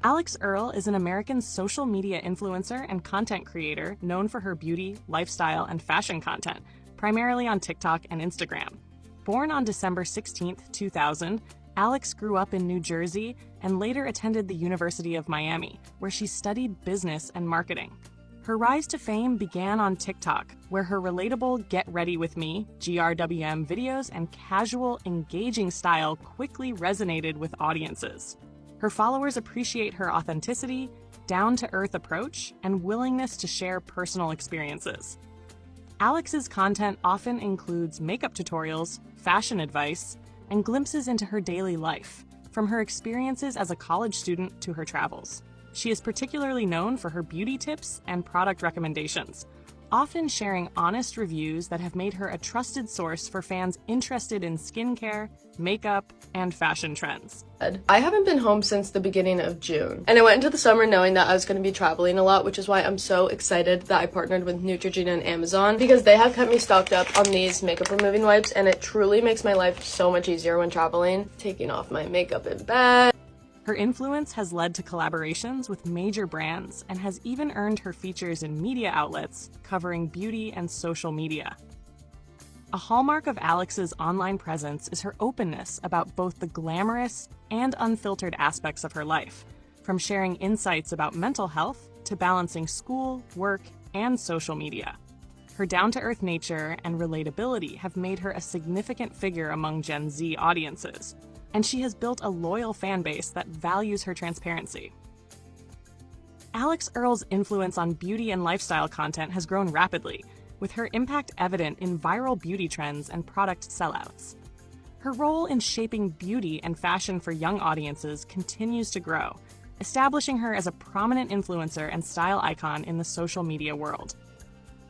Alix Earle is an American social media influencer and content creator known for her beauty, lifestyle, and fashion content, primarily on TikTok and Instagram. Born on December 16, 2000, Alix grew up in New Jersey and later attended the University of Miami, where she studied business and marketing. Her rise to fame began on TikTok, where her relatable Get Ready With Me, GRWM videos and casual, engaging style quickly resonated with audiences. Her followers appreciate her authenticity, down-to-earth approach, and willingness to share personal experiences. Alix's content often includes makeup tutorials, fashion advice, and glimpses into her daily life, from her experiences as a college student to her travels. She is particularly known for her beauty tips and product recommendations, often sharing honest reviews that have made her a trusted source for fans interested in skincare, makeup, and fashion trends. I haven't been home since the beginning of June, and I went into the summer knowing that I was going to be traveling a lot, which is why I'm so excited that I partnered with Neutrogena and Amazon, because they have kept me stocked up on these makeup removing wipes, and it truly makes my life so much easier when traveling. Taking off my makeup in bed. Her influence has led to collaborations with major brands and has even earned her features in media outlets covering beauty and social media. A hallmark of Alix's online presence is her openness about both the glamorous and unfiltered aspects of her life, from sharing insights about mental health to balancing school, work, and social media. Her down-to-earth nature and relatability have made her a significant figure among Gen Z audiences, and she has built a loyal fan base that values her transparency. Alix Earle's influence on beauty and lifestyle content has grown rapidly, with her impact evident in viral beauty trends and product sellouts. Her role in shaping beauty and fashion for young audiences continues to grow, establishing her as a prominent influencer and style icon in the social media world.